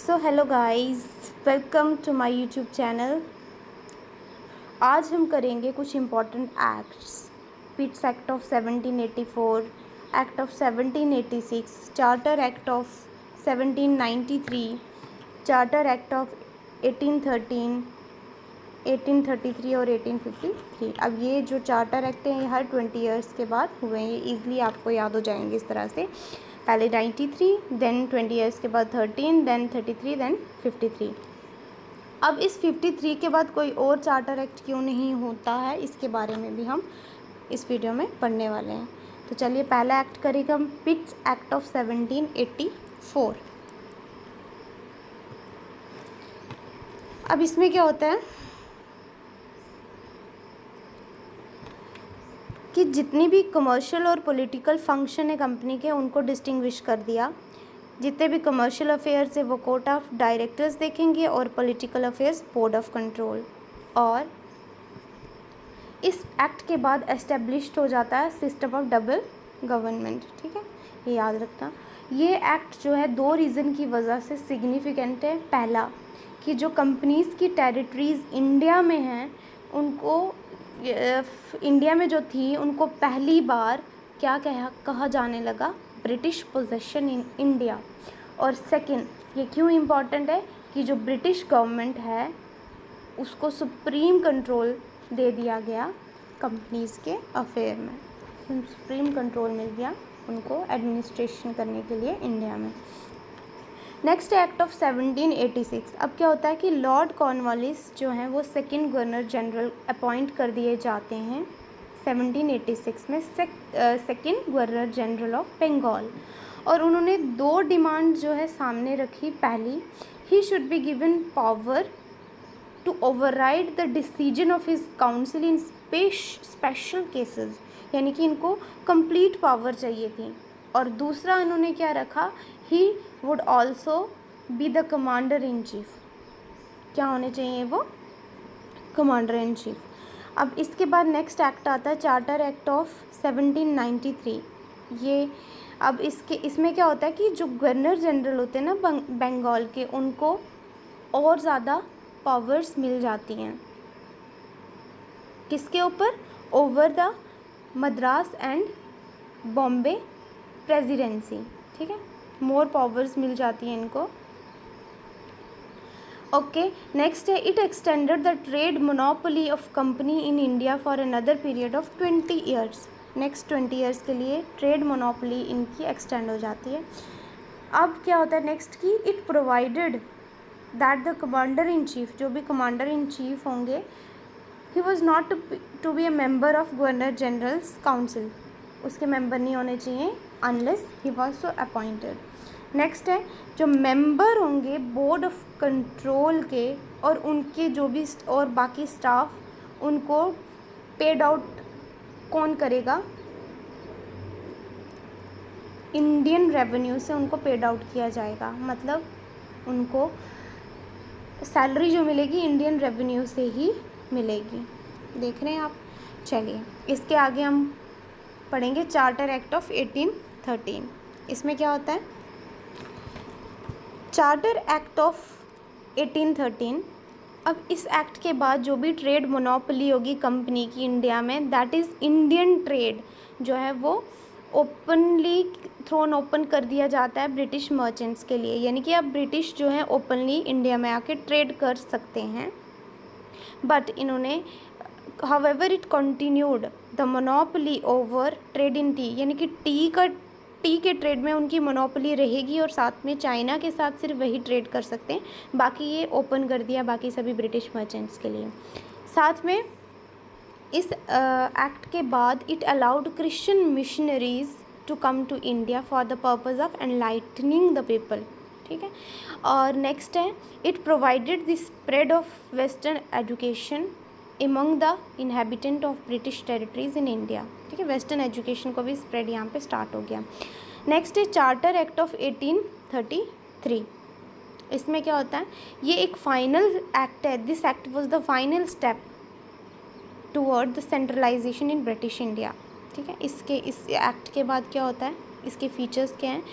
So hello guys, welcome to my YouTube channel. आज हम करेंगे कुछ important acts. Pitt's act of 1784, act of 1786, charter act of 1793, charter act of 1813, 1833 और 1853। अब ये जो चार्टर एक्ट हैं ये हर 20 ईयर्स के बाद हुए हैं। ये ईज़िली आपको याद हो जाएंगे इस तरह से। पहले 93, देन 20 ईयर्स के बाद 13, देन 33, देन 53। अब इस 53 के बाद कोई और चार्टर एक्ट क्यों नहीं होता है, इसके बारे में भी हम इस वीडियो में पढ़ने वाले हैं। तो चलिए पहला एक्ट करेंगे हम, पिट्स एक्ट ऑफ 1784। अब इसमें क्या होता है कि जितनी भी कमर्शियल और पॉलिटिकल फंक्शन है कंपनी के, उनको डिस्टिंग्विश कर दिया। जितने भी कमर्शियल अफेयर्स है वो कोर्ट ऑफ डायरेक्टर्स देखेंगे और political affairs board of control. और इस एक्ट के बाद एस्टेब्लिश्ड हो जाता है सिस्टम ऑफ डबल गवर्नमेंट। ठीक है, ये याद रखना। ये एक्ट जो है दो रीज़न की वजह से सिग्निफिकेंट है। पहला कि जो कंपनीज़ की टेरिटरीज़ इंडिया में हैं, उनको इंडिया में जो थी उनको पहली बार क्या कहा जाने लगा, ब्रिटिश पोजेशन इन इंडिया। और सेकंड, ये क्यों इम्पॉर्टेंट है कि जो ब्रिटिश गवर्नमेंट है उसको सुप्रीम कंट्रोल दे दिया गया कंपनीज़ के अफेयर में। सुप्रीम कंट्रोल मिल गया उनको एडमिनिस्ट्रेशन करने के लिए इंडिया में। Next act of 1786। अब क्या होता है कि लॉर्ड कॉर्नवालिस जो हैं वो सेकंड गवर्नर जनरल अपॉइंट कर दिए जाते हैं 1786 में, second governor general of Bengal. और उन्होंने दो डिमांड जो है सामने रखी। पहली, he should be given power to override the decision of his council in special cases, यानी कि इनको कंप्लीट पावर चाहिए थी। और दूसरा इन्होंने क्या रखा, he would also be the commander in chief. क्या होने चाहिए वो, कमांडर इन चीफ। अब इसके बाद नेक्स्ट एक्ट आता है चार्टर एक्ट ऑफ 1793। ये अब इसमें क्या होता है कि जो गवर्नर जनरल होते हैं ना बंगाल के, उनको और ज़्यादा पावर्स मिल जाती हैं। किसके ऊपर, over the Madras and Bombay presidency. ठीक है, मोर पावर्स मिल जाती हैं इनको। ओके, नेक्स्ट है, it extended the trade monopoly of company in India for another period of 20 years. Next 20 years के लिए ट्रेड मोनोपोली इनकी एक्सटेंड हो जाती है। अब क्या होता है नेक्स्ट की, it provided that the commander in chief, जो भी कमांडर इन चीफ होंगे, he was not to be a member of governor general's council, उसके मेंबर नहीं होने चाहिए unless he was so appointed. Next है, जो मेंबर होंगे बोर्ड ऑफ कंट्रोल के और उनके जो भी और बाकी स्टाफ, उनको पेड आउट कौन करेगा, इंडियन रेवेन्यू से उनको पेड आउट किया जाएगा। मतलब उनको सैलरी जो मिलेगी इंडियन रेवेन्यू से ही मिलेगी। देख रहे हैं आप। चलिए इसके आगे हम पढ़ेंगे चार्टर एक्ट ऑफ 1813। इसमें क्या होता है, चार्टर एक्ट ऑफ 1813। अब इस एक्ट के बाद जो भी ट्रेड मोनोपोली होगी कंपनी की इंडिया में, दैट इज़ इंडियन ट्रेड, जो है वो ओपनली थ्रोन ओपन कर दिया जाता है ब्रिटिश मर्चेंट्स के लिए। यानी कि अब ब्रिटिश जो है ओपनली इंडिया में आके ट्रेड कर सकते हैं। बट इन्होंने however it continued the monopoly over trade in T, यानी कि टी के ट्रेड में उनकी मोनोपोली रहेगी और साथ में चाइना के साथ सिर्फ वही ट्रेड कर सकते हैं, बाकी ये ओपन कर दिया बाकी सभी ब्रिटिश मर्चेंट्स के लिए। साथ में इस एक्ट के बाद it allowed Christian missionaries to come to India for the purpose of enlightening the people. ठीक है, और नेक्स्ट है, it provided the spread of western education among the inhabitant of British territories in India. ठीक है, western education को भी spread यहाँ पे स्टार्ट हो गया। नेक्स्ट है चार्टर एक्ट ऑफ 1833। इसमें क्या होता है, ये एक फाइनल एक्ट है। This act was the final step toward the centralization in British India. ठीक है, इस एक्ट के बाद क्या होता है, इसके फीचर्स क्या हैं।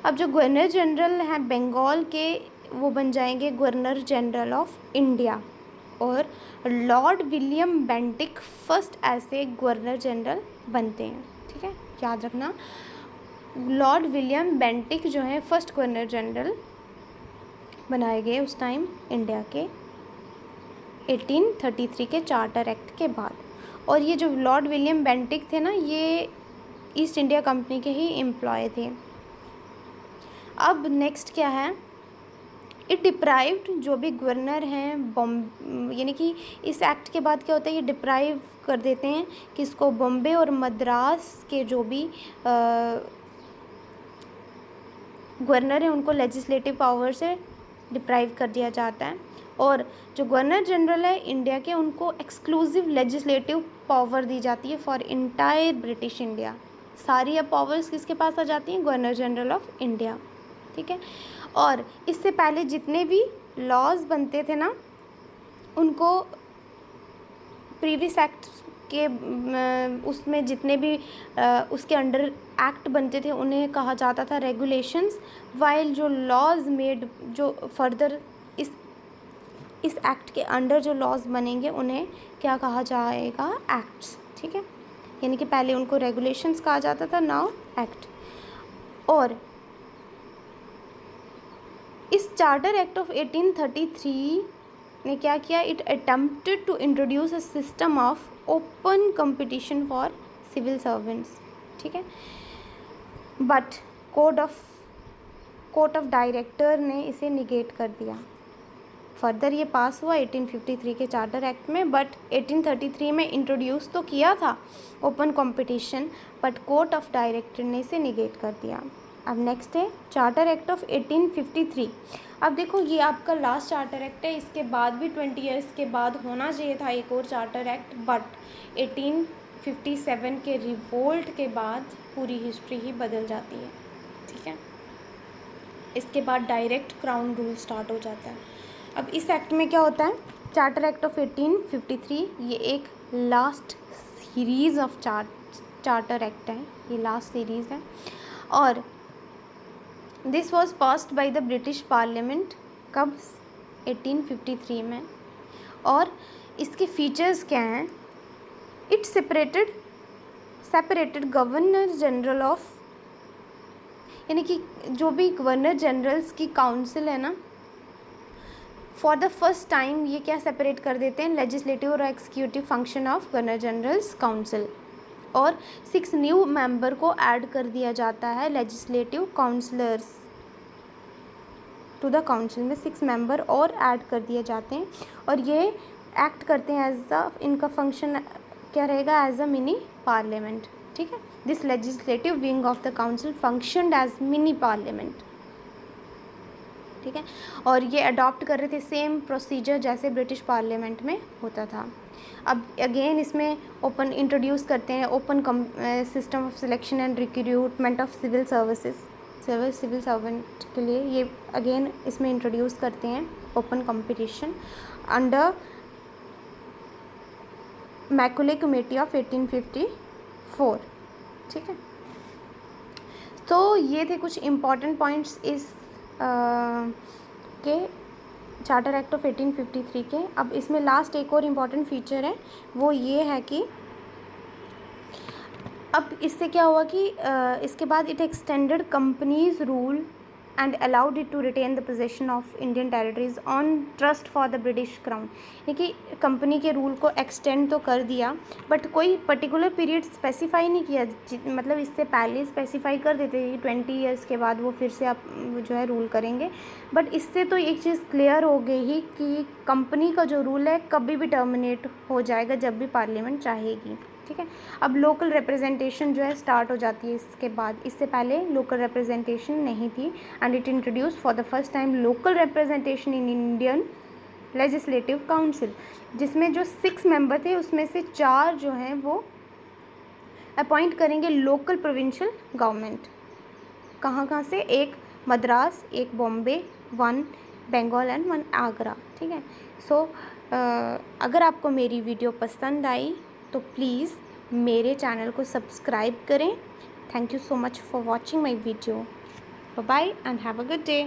अब जो गवर्नर जनरल हैं बंगाल के, वो बन जाएंगे गवर्नर जनरल ऑफ इंडिया, और लॉर्ड विलियम बेंटिक फर्स्ट ऐसे गवर्नर जनरल बनते हैं। ठीक है, याद रखना, लॉर्ड विलियम बेंटिक जो है फर्स्ट गवर्नर जनरल बनाए गए उस टाइम इंडिया के 1833 के चार्टर एक्ट के बाद। और ये जो लॉर्ड विलियम बेंटिक थे ना, ये ईस्ट इंडिया कंपनी के ही एम्प्लॉय थे। अब नेक्स्ट क्या है, इट डिप्राइव्ड, जो भी गवर्नर हैं यानी कि इस एक्ट के बाद क्या होता है, ये डिप्राइव कर देते हैं कि इसको बॉम्बे और मद्रास के जो भी गवर्नर हैं उनको लेजिस्लेटिव पावर से डिप्राइव कर दिया जाता है, और जो गवर्नर जनरल है इंडिया के उनको एक्सक्लूसिव लेजिस्लेटिव पावर दी जाती है फॉर इंटायर ब्रिटिश इंडिया। सारी अब पावर्स किसके पास आ जाती हैं, गवर्नर जनरल ऑफ इंडिया। ठीक है, और इससे पहले जितने भी लॉज बनते थे ना, उनको प्रीवियस एक्ट के उसमें जितने भी उसके अंडर एक्ट बनते थे उन्हें कहा जाता था रेगुलेशंस, वाइल जो लॉज मेड, जो फर्दर इस एक्ट के अंडर जो लॉज बनेंगे उन्हें क्या कहा जाएगा, एक्ट्स। ठीक है, यानी कि पहले उनको रेगुलेशंस कहा जाता था, नाउ एक्ट। और इस चार्टर एक्ट ऑफ 1833 ने क्या किया, it attempted to introduce a system of open competition for civil servants. ठीक है, बट कोर्ट ऑफ डायरेक्टर ने इसे निगेट कर दिया। फर्दर ये पास हुआ 1853 के चार्टर एक्ट में, बट 1833 में इंट्रोड्यूस तो किया था open competition, but court of director ने इसे निगेट कर दिया। अब नेक्स्ट है चार्टर एक्ट ऑफ 1853। अब देखो ये आपका लास्ट चार्टर एक्ट है, इसके बाद भी 20 ईयर्स के बाद होना चाहिए था एक और चार्टर एक्ट, बट 1857 के रिवोल्ट के बाद पूरी हिस्ट्री ही बदल जाती है। ठीक है, इसके बाद डायरेक्ट क्राउन रूल स्टार्ट हो जाता है। अब इस एक्ट में क्या होता है, चार्टर एक्ट ऑफ 1853, ये एक last series of charter act है, ये लास्ट सीरीज़ है, और this was passed by the British parliament कब, 1853 में। और इसके फीचर्स क्या हैं, it separated governor general of, यानी कि जो भी गवर्नर जनरल्स की काउंसिल है ना, फॉर द फर्स्ट टाइम ये क्या सेपरेट कर देते हैं, लेजिस्लेटिव और executive function of governor general's council, और 6 न्यू मेंबर को ऐड कर दिया जाता है legislative councillors to the council में, 6 मेंबर और ऐड कर दिए जाते हैं, और ये एक्ट करते हैं एज अ, इनका फंक्शन क्या रहेगा, एज अ मिनी पार्लियामेंट। ठीक है, this legislative wing of the council functioned as mini parliament. ठीक है, और ये अडॉप्ट कर रहे थे सेम प्रोसीजर जैसे ब्रिटिश पार्लियामेंट में होता था। अब अगेन इसमें ओपन इंट्रोड्यूस करते हैं open system of selection and recruitment of civil civil servant के लिए, ये अगेन इसमें इंट्रोड्यूस करते हैं open competition under Macaulay committee of 1854। ठीक है, तो ये थे कुछ इम्पॉर्टेंट पॉइंट्स इस के चार्टर एक्ट ऑफ 1853 के। अब इसमें लास्ट एक और इम्पॉर्टेंट फीचर है, वो ये है कि अब इससे क्या हुआ कि इसके बाद it extended company's rule and allowed it to retain the position of Indian territories on trust for the British crown. यानी कि कंपनी के रूल को एक्सटेंड तो कर दिया, बट कोई पर्टिकुलर पीरियड स्पेसिफाई नहीं किया, मतलब इससे पहले स्पेसिफाई कर देते कि 20 ईयर्स के बाद वो फिर से आप जो है रूल करेंगे, बट इससे तो एक चीज़ क्लियर हो गई ही कि कंपनी का जो रूल है कभी भी टर्मिनेट हो जाएगा जब भी पार्लियामेंट चाहेगी। ठीक है, अब लोकल रिप्रेजेंटेशन जो है स्टार्ट हो जाती है इसके बाद, इससे पहले लोकल रिप्रेजेंटेशन नहीं थी, and it introduce for the first time local representation in Indian legislative council, जिसमें जो 6 मेंबर थे उसमें से 4 जो हैं वो अपॉइंट करेंगे लोकल प्रोविंशियल गवर्नमेंट। कहाँ से, एक मद्रास, एक बॉम्बे, 1 बंगाल एंड 1 आगरा। ठीक है, सो अगर आपको मेरी वीडियो पसंद आई तो प्लीज़ मेरे चैनल को सब्सक्राइब करें। Thank you so much for watching my video. Bye bye and have a good day.